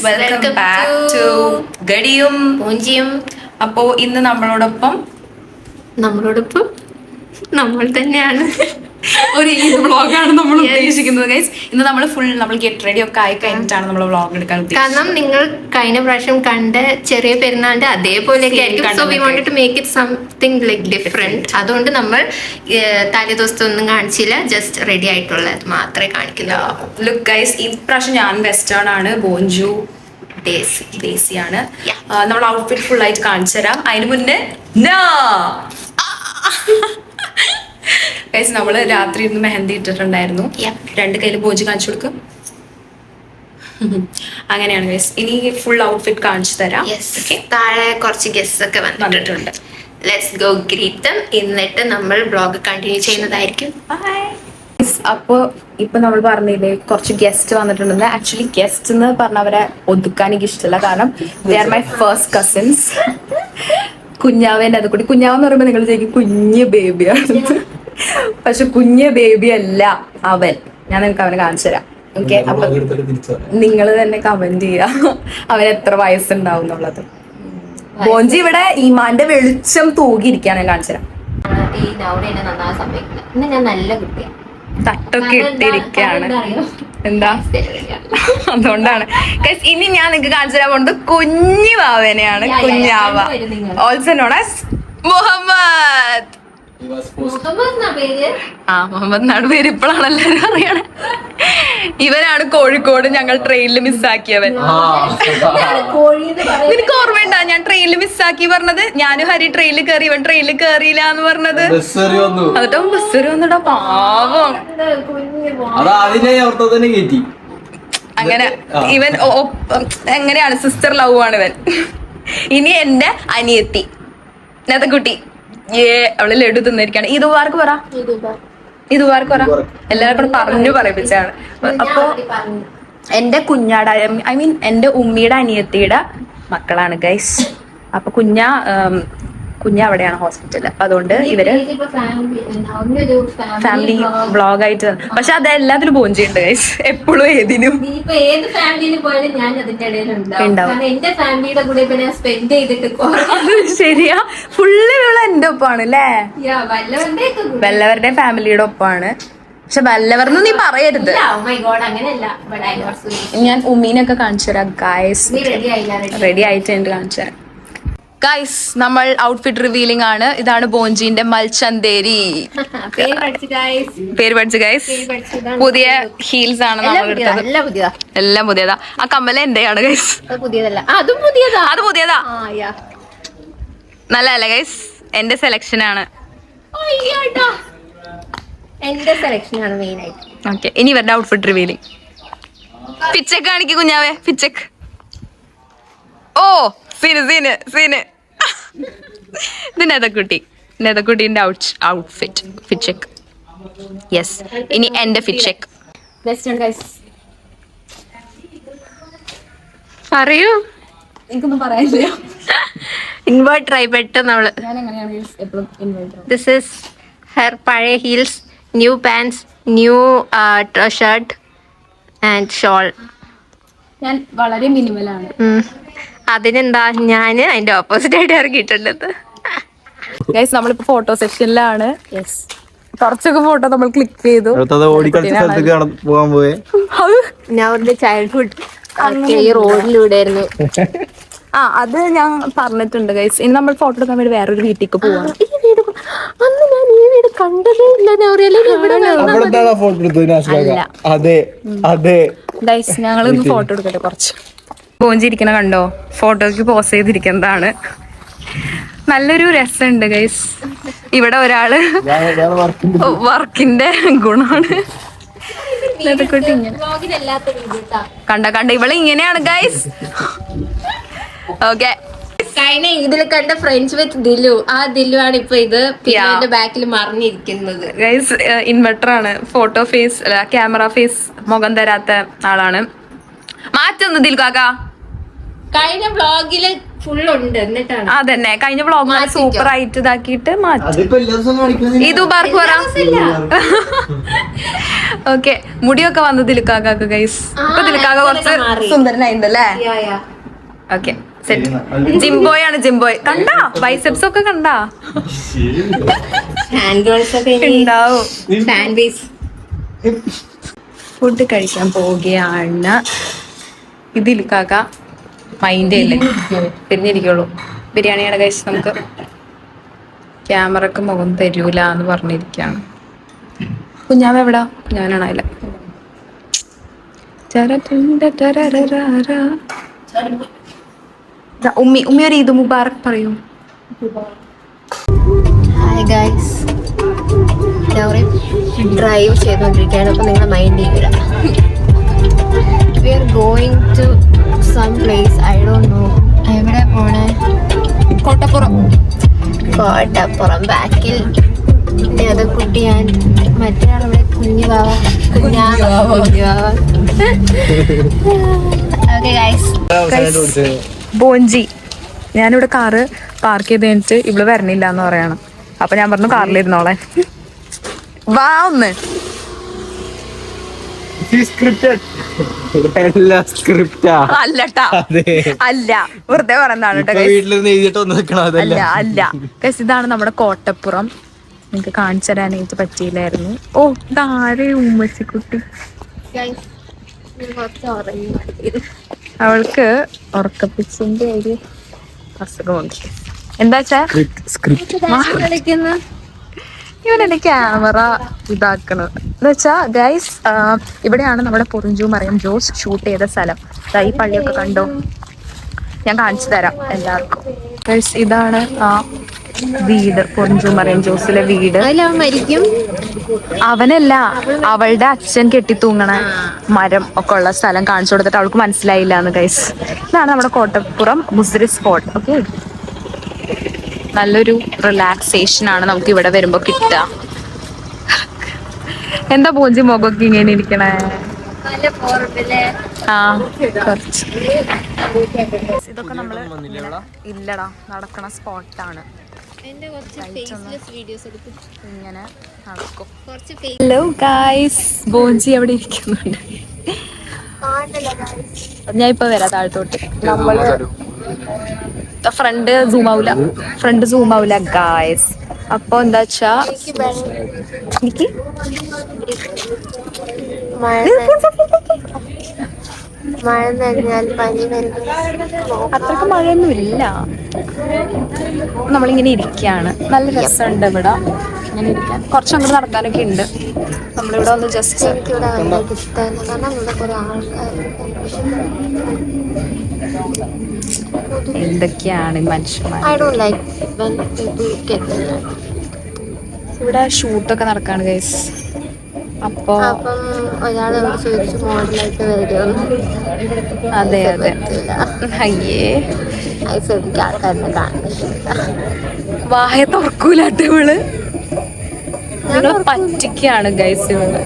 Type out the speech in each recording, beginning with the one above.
Welcome back to ഗഡിയും പൂഞ്ചിയും. അപ്പോ ഇന്ന് നമ്മളോടൊപ്പം നമ്മൾ തന്നെയാണ്. ഒരു വ്ളോഗാണ് നമ്മൾ ഉദ്ദേശിക്കുന്നത് ഗൈസ്. ഇന്ന് നമ്മൾ ഗെറ്റ് റെഡി ഒക്കെ ആയി കഴിഞ്ഞിട്ടാണ് നമ്മൾ വ്ളോഗ് എടുക്കാൻ ഉദ്ദേശിച്ചത്. കാരണം നിങ്ങൾ കഴിഞ്ഞ പ്രാവശ്യം കണ്ട ചെറിയ പെരുന്നാളിന്റെ അതേപോലെയൊക്കെ ആയിരിക്കും. So we wanted to make it something like different. അതുകൊണ്ട് നമ്മൾ തലേ ദിവസത്തെ ഒന്നും കാണിച്ചില്ല, ജസ്റ്റ് റെഡി ആയിട്ടുള്ളത് മാത്രമേ കാണിക്കുന്നുള്ളൂ. ലുക്ക് ഗൈസ്, ഈ പ്രാവശ്യം ഞാൻ വെസ്റ്റേൺ ആണ്, ബോഞ്ചു ദേശിയാണ്. നമ്മൾ ഔട്ട്ഫിറ്റ് ഫുൾ ആയിട്ട് കാണിച്ചു തരാം. അതിന് മുന്നേ ഗൈസ്, നമ്മള് രാത്രി ഇന്ന് മെഹന്തി ഇട്ടിട്ടുണ്ടായിരുന്നു. 2 കയ്യിൽ ബോഞ്ചു കാണിച്ചു കൊടുക്കും. അങ്ങനെയാണ് ഗൈസ്. ഇനി ഫുൾ ഔട്ട്ഫിറ്റ് കാണിച്ചു തരാം. താഴെ കുറച്ച് ഗെസ്റ്റ് ഒക്കെ വന്നിട്ടുണ്ട്. Let's go greet them. എന്നിട്ട് നമ്മൾ ബ്ലോഗ് കണ്ടിന്യൂ ചെയ്യുന്നതായിരിക്കും. അപ്പൊ ഇപ്പൊ നമ്മൾ പറഞ്ഞില്ലേ കുറച്ച് ഗസ്റ്റ് വന്നിട്ടുണ്ടെന്ന്. ആക്ച്വലി ഗസ്റ്റ് എന്ന് പറഞ്ഞവരെ ഒതുക്കാൻ എനിക്ക് ഇഷ്ടമല്ല, കാരണം they are my first cousins. കുഞ്ഞാവേന്റെ അത് കൂടി. കുഞ്ഞാവെന്ന് പറയുമ്പോ നിങ്ങൾ ശരിക്കും കുഞ്ഞ് ബേബിയാണ്, പക്ഷെ കുഞ്ഞ് ബേബി അല്ല അവൻ. ഞാൻ നിങ്ങൾക്ക് അവനെ കാണിച്ചു തരാം. ഓക്കെ, അപ്പൊ നിങ്ങൾ തന്നെ കമന്റ് ചെയ്യാ അവൻ എത്ര വയസ്സുണ്ടാവും എന്നുള്ളത്. ബോഞ്ചി ഇവിടെ ഈമാന്റെ വെളിച്ചം തൂകിയിരിക്കാൻ ഞാൻ കാണിച്ചു തരാം. ഈ നൗന എന്നെ നന്നായി സമ്മതിക്കില്ല. ഇന്ന് ഞാൻ നല്ല കുട്ടിയാണ്, തട്ടൊക്കെ ഇട്ടിരിക്കാണ്. എന്താ അതുകൊണ്ടാണ്. ഇനി ഞാൻ നിങ്ങക്ക് കാണിച്ചു തരാൻ പോകുന്നത് കുഞ്ഞു വാവനെയാണ്. കുഞ്ഞാവ, also known as Muhammad. Muhammad നാട് പേര് ഇപ്പോഴാണ് എല്ലാവരും അറിയണേ. ഇവനാണ് കോഴിക്കോട് ഞങ്ങൾ ട്രെയിനിൽ മിസ്സാക്കിയവൻ. നിനക്ക് ഓർമ്മയുണ്ടാ ഞാൻ ട്രെയിനിൽ മിസ്സാക്കി പറഞ്ഞത്? ഞാനും ഹരി ട്രെയിനിൽ കയറി, ഇവൻ ട്രെയിനിൽ കയറിയില്ല എന്ന് പറഞ്ഞത്. എന്നിട്ടോ ബസ് വന്നിടാ പാവം. അങ്ങനെ ഇവൻ എങ്ങനെയാണ് സിസ്റ്റർ ലവ് ആണ് ഇവൻ. ഇനി എന്റെ അനിയത്തി നതക്കുട്ടി, അവള് ലഡു തിന്നിരിക്കാണ്. ഇതുവാർക്ക് പറ, ഇതുവാർക്ക് പറ. എല്ലാവർക്കും പറഞ്ഞു പറയിപ്പിച്ചാണ്. അപ്പൊ എന്റെ കുഞ്ഞാടായ ഐ മീൻ എന്റെ ഉമ്മിയുടെ അനിയത്തിയുടെ മക്കളാണ് ഗൈസ്. അപ്പൊ കുഞ്ഞ അവിടെയാണ് ഹോസ്പിറ്റലിൽ. അപ്പൊ അതുകൊണ്ട് ഇവര് ഫാമിലി വ്ളോഗായിട്ട്, പക്ഷെ അത് എല്ലാത്തിലും ബോഞ്ചിയുണ്ട് ഗൈസ്. എപ്പോഴും ഏതിനും ഏത് ഫാമിലിയിൽ പോയാലും ഞാൻ അതിന്റെ ഇടയിലുണ്ടാവും. എന്റെ ഫാമിലിയുടെ കൂടെ ഇപ്പൊ ഞാൻ സ്പെൻഡ് ചെയ്തിട്ട് ശരിയാ, ഫുള്ള് ഇവള് എന്റെ ഒപ്പാണ് അല്ലേ. വല്ലവരുടെ ഫാമിലിയുടെ ഒപ്പാണ്. പക്ഷെ വല്ലവർന്ന് നീ പറയരുത്. ഞാൻ ഉമ്മീനൊക്കെ കാണിച്ചു തരാം ഗൈസ്. റെഡി ആയിട്ട് എനിക്ക് കാണിച്ചു തരാം ഗൈസ്. നമ്മൾ ഔട്ട്ഫിറ്റ് റിവീലിംഗ് ആണ്. ഇതാണ് ബോഞ്ചിന്റെ മൽച്ചന്തേരി. പേര് പഠിച്ചു ഗൈസ്. പുതിയ ഹീൽസ് ആണ് നമ്മൾ എടുത്തത്. എല്ലാം പുതിയതാ. ആ കമ്മല എന്റെയാണ് ഗൈസ്. അത് പുതിയതാ. നല്ലതല്ലേ ഗൈസ്? എന്റെ സെലക്ഷൻ ആണ്. എന്റെ സെലക്ഷൻ ആണ് മെയിൻ ആയിട്ട്. ഓക്കെ, ഇനി ഇവരുടെ ഔട്ട്ഫിറ്റ് റിവീലിംഗ്. പിച്ചക്ക് കാണിക്കും കുഞ്ഞാവേ, പിച്ചക്ക്. ഓ സീന് ഇത് നെതക്കുട്ടീന്റെ ഔട്ട്ഫിറ്റ് ഫിച്ചക്ക്. യെസ്, ഇനി എന്റെ ഫിച്ചക്ക്. പറയൂ. എനിക്കൊന്നും പറയാനില്ല. ഇൻവേർട്ട് ട്രൈ പെട്ടെന്ന് നമ്മള്. ദിസ് ഈസ് ഹെർ പഴയ heels, new pants, new shirt and shawl. ഞാൻ വളരെ മിനിമലാണ്. അതിനെന്താ, ഞാന് അതിന്റെ ഓപ്പോസിറ്റ് ആയിട്ട് ഇറങ്ങിയിട്ടുള്ളത്. ഗൈസ്, നമ്മളിപ്പോ ഫോട്ടോ സെക്ഷനിലാണ്. കുറച്ചൊക്കെ ഫോട്ടോ നമ്മൾ ക്ലിക്ക് ചെയ്തു. ഞാൻ ചൈൽഡ്ഹുഡ് ഈ റോഡിലൂടെ ആയിരുന്നു. അത് ഞാൻ പറഞ്ഞിട്ടുണ്ട് ഗൈസ്. ഇനി നമ്മൾ ഫോട്ടോ എടുക്കാൻ വേണ്ടി വേറൊരു വീട്ടിലേക്ക് പോവാണ്. അന്ന് ഞാൻ ഈ വീട് കണ്ടതേ ഗൈസ്, ഞങ്ങൾ ഇന്ന് ഫോട്ടോ എടുക്കട്ടെ. കുറച്ച് പോഞ്ചിരിക്കണ കണ്ടോ? ഫോട്ടോക്ക് പോസ് ചെയ്തിരിക്കുന്നതാണ്. നല്ലൊരു രസമുണ്ട് ഗൈസ്. ഇവിടെ ഒരാള് വർക്കിന്റെ ഗുണമാണ്. കണ്ട ഇവള് ഇങ്ങനെയാണ് ഗൈസ്. ഓക്കെ, കഴിഞ്ഞ ഇതിൽ കണ്ട ഫ്രണ്ട്സ് വിത്ത് ദിലു, ആ ദിലു ആണ് ഇപ്പൊ ഇത് പിന്നെ ബാക്കിൽ മറിഞ്ഞിരിക്കുന്നത് ഗൈസ്. ഇൻവെർട്ടർ ആണ്. ഫോട്ടോ ഫേസ് അല്ല, ക്യാമറ ഫേസ് മുഖം തരാത്ത ആളാണ്. മാറ്റൊന്ന് ദിൽ കാക്ക. കഴിഞ്ഞ വ്ളോഗില് ഫുള്ളുണ്ട് എന്നിട്ടാണ് അതന്നെ കഴിഞ്ഞ വ്ളോഗ് സൂപ്പർ ആയിട്ട് ഇതാക്കിയിട്ട് മാറ്റി. അതിപ്പോ എല്ലാ ദിവസവും കാണിക്കുന്നത് ഇത് ബാർക്ക് പറ. ഓക്കെ, മുടിയൊക്കെ വന്നു ദിലുക്കാക്ക് ഗൈസ്. ഇപ്പൊ ദിലുക്കാക്ക കുറച്ച് സുന്ദരനായിണ്ടല്ലേ? Okay set. ജിംബോയ് ആണ്, ജിംബോയ്. കണ്ടാ ബൈസെപ്സ് ഒക്കെ കണ്ടാ ഉണ്ടാവും. ഫുഡ് കഴിക്കാൻ പോവുകയാണ്. ഇതിൽക്കാക്ക മൈൻഡേ ഇല്ലേ, തിരിഞ്ഞിരിക്കുള്ളൂ. ബിരിയാണിയാണ് കഴിച്ച് നമുക്ക് ക്യാമറക്ക് മുഖം തരൂല എന്ന് പറഞ്ഞിരിക്കുകയാണ്. കുഞ്ഞാവ് എവിടാ? ഞാനാണ് അതിലെ. ഉമ്മി ഒരു ഈദ് മുബാറക് പറയൂ. ഹായ് ഗൈസ്, ഡ്രൈവ് ചെയ്തുകൊണ്ടിരിക്കുകയാണ്. അപ്പൊ നിങ്ങൾ മൈൻഡ് ചെയ്യില്ല. We are going to some place, I don't know. എവിടെ പോണേ? കോട്ടപ്പുറം. ബാക്കിൽ അത് കുട്ടി, ഞാൻ മറ്റേ ആളവിടെ കുഞ്ഞുവാവ. Okay guys, ബോഞ്ചി. ഞാനിവിടെ കാറ് പാർക്ക് ചെയ്ത് കഴിഞ്ഞിട്ട് ഇവിടെ വരണില്ല എന്ന് പറയണം. അപ്പൊ ഞാൻ പറഞ്ഞു കാറിലിരുന്നോളെ. വാ ഒന്ന്. അല്ലട്ടാ, അല്ല, വെറുതെ പറയുന്നതാണ് കേട്ടോ. അല്ല അല്ല ഗൈസ്, ഇതാണ് നമ്മുടെ കോട്ടപ്പുറം. നിങ്ങക്ക് കാണിച്ചു തരാനായിട്ട് പറ്റിയില്ലായിരുന്നു. ഓ, ഇതാരേ ഉമ്മച്ചിക്കുട്ടി. അവൾക്ക് ഉറക്കപ്പിച്ചിന്റെ ഒരു അസുഖമുണ്ട്. എന്താച്ചാ ഇവനെന്റെ ക്യാമറ ഇതാക്കണത് എന്ന് വെച്ചാ ഗൈസ്, ഇവിടെയാണ് നമ്മുടെ പൊറിഞ്ചു മറിയം ജോസ് ഷൂട്ട് ചെയ്ത സ്ഥലം. ഈ പള്ളിയൊക്കെ കണ്ടോ, ഞാൻ കാണിച്ചു തരാം എല്ലാവർക്കും. ഗൈസ്, ഇതാണ് ആ വീട്, പൊറിഞ്ചു മറിയം ജോസിലെ വീട്. മരിക്കും. അവനല്ല, അവളുടെ അച്ഛൻ കെട്ടിത്തൂങ്ങണ മരം ഒക്കെ ഉള്ള സ്ഥലം കാണിച്ചു കൊടുത്തിട്ട് അവൾക്ക് മനസ്സിലായില്ല എന്ന് ഗൈസ്. ഇതാണ് നമ്മുടെ കോട്ടപ്പുറം മുസ്രി സ്പോട്ട്. ഓക്കെ, നല്ലൊരു റിലാക്സേഷൻ ആണ് നമുക്ക് ഇവിടെ വരുമ്പോ കിട്ടുക. എന്താ പൂഞ്ചി മുഖമൊക്കെ ഇങ്ങനെ ഇരിക്കണേ? ആ, കുറച്ച്. ഇതൊക്കെ നമ്മള് ഇല്ലടാ നടക്കണ സ്പോട്ടാണ്. ഇങ്ങനെ നടക്കും. ഹലോ ഗായ്സ്, ബോഞ്ചി അവിടെ ഇരിക്കുന്നുണ്ട്. ഞാൻ ഇപ്പൊ വരാം താഴത്തോട്ട്. നമ്മള് ഫ്രണ്ട് സൂം ആവൂല ഗായ്സ്. അപ്പൊ എന്താ വെച്ചാ എനിക്ക് മഴ നനഞ്ഞാൽ പനി വരും. അത്രക്ക് മഴയൊന്നും ഇല്ല. നമ്മളിങ്ങനെ ഇരിക്കുകയാണ്. നല്ല രസമുണ്ട് ഇവിടെ ഇങ്ങനെ ഇരിക്കാൻ. കുറച്ചങ്ങോട്ട് നടക്കാനൊക്കെ ഉണ്ട്. നമ്മളിവിടെ ഒന്ന് ജസ്റ്റ് എനിക്കിവിടെ വന്നിട്ട് ഇഷ്ടമല്ല, കാരണം ഇവിടെ കുറെ ആൾക്കാർ. എന്തൊക്കെയാണ് മനുഷ്യന്മാർ. I don't like when people get mad. ഇവിടെ ഷൂട്ടൊക്കെ നടക്കാണ് ഗൈസ്. അപ്പൊ അപ്പം ഒരാളോട് ചോദിച്ചു മോഡലായിട്ട് വരുമോ? അതെ അതെ. അയ്യേ, എനിക്ക് ആൾക്കാരെ കാണുന്നില്ല. വായ തുറക്കൂലാട്ട് ഇവള്. നിങ്ങളെ പറ്റിക്കാണ് ഗൈസ് ഇവള്.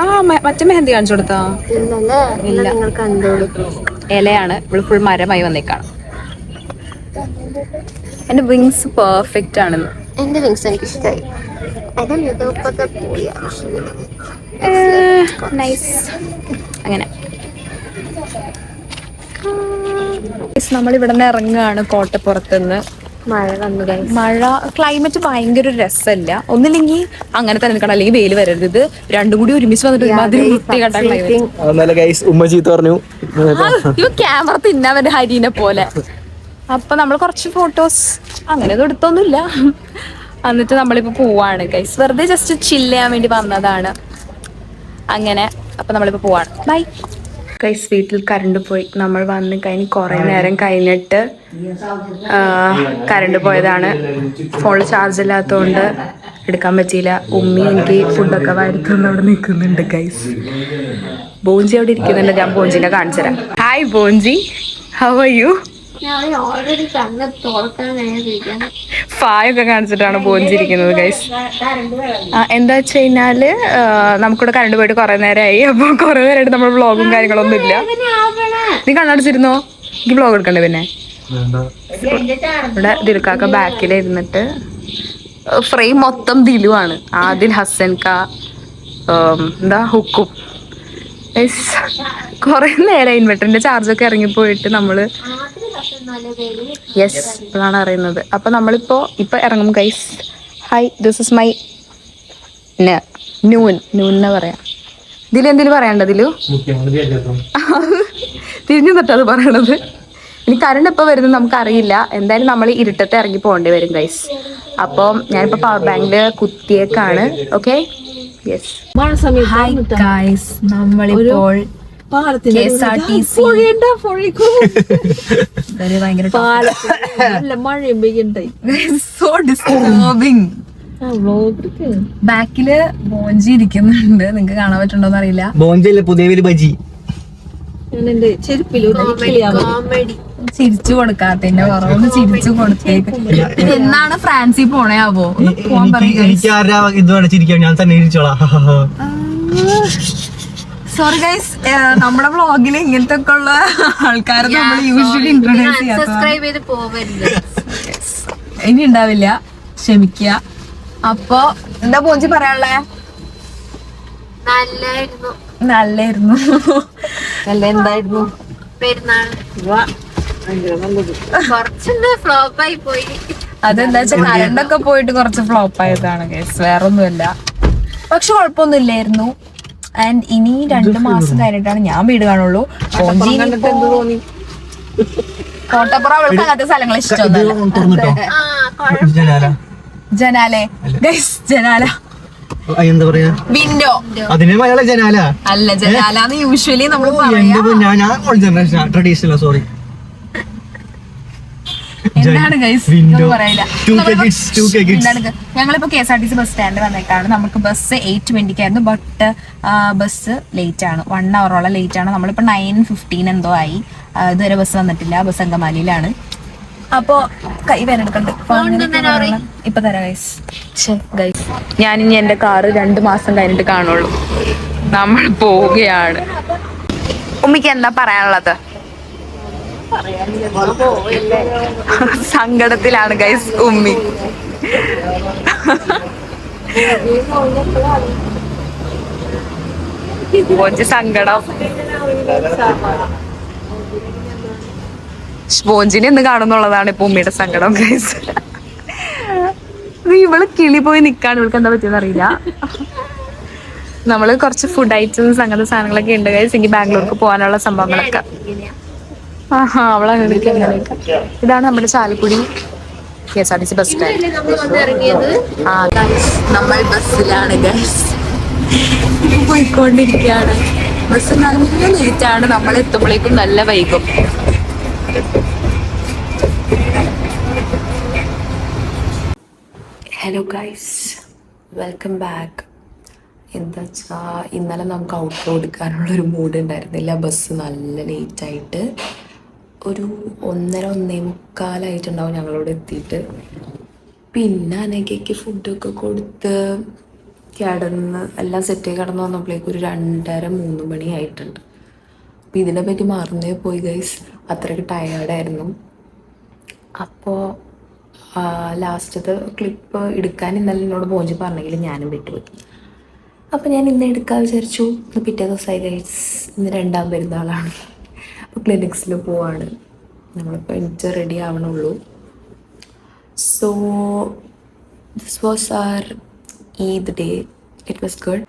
ആ മറ്റേ മെഹന്തി കാണിച്ചു കൊടുത്താ? ഇല്ലല്ലേ? ഇല്ല, നിങ്ങൾ കണ്ടോളൂ. ഇലയാണ്. ഇവള് ഫുൾ മരമായി വന്നേക്കാണ്. എന്റെ വിങ്സ് പെർഫെക്റ്റ് ആണെന്ന്. എന്റെ വിങ്സ് എനിക്ക് ഇഷ്ടമായി. നൈസ്. അങ്ങനെ നമ്മളിവിടെ നിന്ന് ഇറങ്ങുകയാണ് കോട്ടപ്പുറത്തുനിന്ന്. മഴ വന്നു. മഴ, ക്ലൈമറ്റ് ഭയങ്കര ഒരു രസമല്ല. ഒന്നില്ലെങ്കിൽ അങ്ങനെ തന്നെ നിൽക്കണം, അല്ലെങ്കിൽ വെയിൽ വരരുത്. രണ്ടും കൂടി ഒരുമിച്ച് വന്നിട്ട് ഒരുമാതിരി വൃത്തികെട്ട ക്ലൈമറ്റ്. ക്യാമറ തിന്നാൻ ഹരീനെ പോലെ. അപ്പൊ നമ്മൾ കുറച്ച് ഫോട്ടോസ് അങ്ങനെ എടുത്തൊന്നുമില്ല. എന്നിട്ട് നമ്മളിപ്പോ പോവാണ് ഗൈസ്. വെറുതെ ജസ്റ്റ് ചില്ല് ചെയ്യാൻ വേണ്ടി വന്നതാണ്. അങ്ങനെ അപ്പൊ നമ്മളിപ്പോ പോവാണ്. Bye guys. വീട്ടിൽ കറണ്ട് പോയി. നമ്മൾ വന്ന് കഴിഞ്ഞ് കുറെ നേരം കഴിഞ്ഞിട്ട് കറണ്ട് പോയതാണ്. ഫോണിൽ ചാർജ് ഇല്ലാത്തതുകൊണ്ട് എടുക്കാൻ പറ്റിയില്ല. ഉമ്മി എനിക്ക് ഫുഡൊക്കെ വരുത്തുന്ന അവിടെ നിൽക്കുന്നുണ്ട് ഗൈസ്. ബോഞ്ചി അവിടെ ഇരിക്കുന്നുണ്ട്. ഞാൻ ബോഞ്ചിനെ കാണിച്ചു തരാം. Hi Bonchi, how are you? ഞാൻ ഓൾറെഡി കണ്ണ് തുറക്കാനായിരിക്കണം. ഫായൊക്കെ കാണിച്ചിട്ടാണ് പോഞ്ചിരിക്കുന്നത് ഗൈസ്. എന്താ വെച്ച് കഴിഞ്ഞാല് നമുക്കിവിടെ കറണ്ട് പോയിട്ട് കുറെ നേരമായി. അപ്പൊ കുറെ നേരമായിട്ട് നമ്മൾ വ്ളോഗും കാര്യങ്ങളൊന്നും ഇല്ല. നീ കണ്ണടച്ചിരുന്നോ? എനിക്ക് വ്ളോഗ് എടുക്കണ്ടേ? പിന്നെ ഇവിടെ ദിൽക്കാക്ക ബാക്കിലിരുന്നിട്ട് ഫ്രെയിം മൊത്തം ദിലുവാണ്. ആദിൽ, ഹസൻക, എന്താ ഹുക്കും. കൊറേ നേരം ഇൻവെർട്ടറിന്റെ ചാർജൊക്കെ ഇറങ്ങിപ്പോയിട്ട് നമ്മള് യെസ് ഇപ്പോഴാണ് അറിയുന്നത്. അപ്പൊ നമ്മളിപ്പോ ഇറങ്ങും guys. Hi, this is my noon എന്നാ പറയാ. ഇതിൽ എന്തെങ്കിലും പറയാണ്ടോ? ഇതിലു തിരിഞ്ഞു തൊട്ടാ അത് പറയണത്. ഇനി കറണ്ട് എപ്പോൾ വരുന്നത് നമുക്ക് അറിയില്ല. എന്തായാലും നമ്മൾ ഇരുട്ടത്തെ ഇറങ്ങി പോകേണ്ടി വരും ഗൈസ്. അപ്പോൾ ഞാനിപ്പോൾ പവർ ബാങ്കില് കുത്തിയേക്കാണ്. Okay, yes. ഹായ് ഗൈസ്, നമ്മളിപ്പോൾ KSRTC ഭയങ്കര മഴയും പെയ്യണ്ടായി. So disturbing. ബാക്കില് ബോഞ്ചി ഇരിക്കുന്നുണ്ട്. നിങ്ങക്ക് കാണാൻ പറ്റുണ്ടോന്ന് അറിയില്ല. ബോഞ്ചല്ല, പുതിയ ബജി. എന്റെ ചെരുപ്പിൽ ചിരിച്ചു കൊടുക്കാത്തതിന്റെ കുറവൊന്ന് ചിരിച്ചു കൊടുത്തേക്ക്. എന്നാണ് ഫ്രാൻസിൽ പോണേയാവോ? എനിക്ക് ആരാ ഇതുവേണം ചിരിക്കാം, ഞാൻ തന്നെ ചിരിച്ചോളാം. സോറി ഗൈസ്, നമ്മുടെ വ്ളോഗിൽ ഇങ്ങനത്തെ ഒക്കെ ഉള്ള ആൾക്കാരെ നമ്മൾ യൂഷ്വലി ഇൻട്രൊഡ്യൂസ് ചെയ്യാം. സബ്സ്ക്രൈബ് ചെയ്ത് പോവരുത്. ഇനി ഉണ്ടാവില്ല, ക്ഷമിക്കുക. അപ്പൊ എന്താ പോഞ്ചി പറയാനുള്ളേ? നല്ലായിരുന്നു. നല്ലായിരുന്നു. നല്ല എന്തായിരുന്നു പെരുന്നാള് കുറച്ചൊന്ന് ഫ്ലോപ്പായി പോയി. അതെന്താ വെച്ചാൽ കറണ്ടൊക്കെ പോയിട്ട് കുറച്ച് ഫ്ലോപ്പ് ആയതാണ് ഗൈസ്, വേറൊന്നുമില്ല. പക്ഷെ കുഴപ്പമൊന്നുമില്ലായിരുന്നു. ആൻഡ് ഇനി 2 മാസം കഴിഞ്ഞിട്ടാണ് ഞാൻ വീട് കാണുള്ളൂ. കോട്ടപ്പുറം അവൾക്ക് അങ്ങനത്തെ സ്ഥലങ്ങൾ ഇഷ്ടമൊന്നുമല്ല. ജനാലെ ഗൈസ്, ജനാല എന്താ പറയാ, വിൻഡോ. അതിന് മലയാള ജനാല അല്ല, ജനാലാന്ന് യൂഷ്വലി നമ്മൾ ട്രഡീഷണൽ. സോറി, എന്താണ് ഗൈസ് പറയില്ല. ഞങ്ങളിപ്പോ KSRTC ബസ് സ്റ്റാൻഡ് വന്നേക്കാണ്. നമുക്ക് ബസ് 8:20 ആയിരുന്നു. ബട്ട് ബസ് ലേറ്റ് ആണ്, 1 ഹവറോളം ലേറ്റ് ആണ്. നമ്മളിപ്പോ 9:15 എന്തോ ആയി. ഇതുവരെ ബസ് വന്നിട്ടില്ല. ബസ് അങ്കമാലിയിലാണ്. അപ്പോ കൈ വേനെടുക്കണ്ട്. ഇപ്പൊ തരാം ഗൈസ്. ഞാനിനി എന്റെ കാറ് 2 മാസം കഴിഞ്ഞിട്ട് കാണുള്ളൂ. നമ്മൾ പോവുകയാണ്. ഉമ്മിക്ക് എന്താ പറയാനുള്ളത്? സങ്കടത്തിലാണ് ഗൈസ് ഉമ്മി. സ്പോഞ്ച് സങ്കടം. സ്പോഞ്ചിനെ എന്ന് കാണുന്നുള്ളതാണ് ഇപ്പൊ ഉമ്മിയുടെ സങ്കടം ഗൈസ്. ഇവള് കിളി പോയി നിക്കാണ്. ഇവൾക്ക് എന്താ പറ്റിയെന്ന് അറിയില്ല. നമ്മള് കുറച്ച് ഫുഡ് ഐറ്റംസ് അങ്ങനത്തെ സാധനങ്ങളൊക്കെ ഉണ്ട് ഗൈസ്. എനിക്ക് ബാംഗ്ലൂർക്ക് പോകാനുള്ള സംഭവങ്ങളൊക്കെ. അവളെ ഇതാണ് നമ്മുടെ ചാലക്കുടി KSRTC ബസ് സ്റ്റാൻഡ്. നമ്മൾ ബസ്സിലാണ് ഗൈസ്, പോയിക്കൊണ്ടിരിക്കുകയാണ്. ബസ് നല്ല ലേറ്റാണ്. നമ്മൾ എത്തുമ്പോഴേക്കും നല്ല വൈകും. Hello guys, welcome back. എന്താ വെച്ചാൽ ഇന്നലെ നമുക്ക് ഔട്ട് എടുക്കാനുള്ളൊരു മൂഡ് ഉണ്ടായിരുന്നില്ല. ബസ് നല്ല ലേറ്റായിട്ട് ഒരു 1:30-1:45 ഞങ്ങളോട് എത്തിയിട്ട്. പിന്നെ അനഘയ്ക്ക് ഫുഡൊക്കെ കൊടുത്ത് കിടന്ന് എല്ലാം സെറ്റായി കിടന്ന് വന്നപ്പോഴേക്കും ഒരു 2:30-3 മണി ആയിട്ടുണ്ട്. അപ്പം ഇതിനെപ്പറ്റി മറന്നേ പോയി ഗൈസ്, അത്രയ്ക്ക് ടയേർഡായിരുന്നു. അപ്പോൾ ലാസ്റ്റത്തെ ക്ലിപ്പ് എടുക്കാൻ ഇന്നലെ എന്നോട് പോഞ്ചി പറഞ്ഞെങ്കിൽ ഞാനും വിട്ടുപോയി. അപ്പോൾ ഞാൻ ഇന്ന് എടുക്കാൻ വിചാരിച്ചു. ഇന്ന് പിറ്റേ ദിവസമായി ഗൈസ്, ഇന്ന് 2ാം പെരുന്നാളാണ്. അപ്പോൾ ക്ലിനിക്സിൽ പോവാണ്. നമ്മളിപ്പോൾ എനിക്ക് റെഡി ആവണുള്ളൂ. So this was our Eid day. It was good.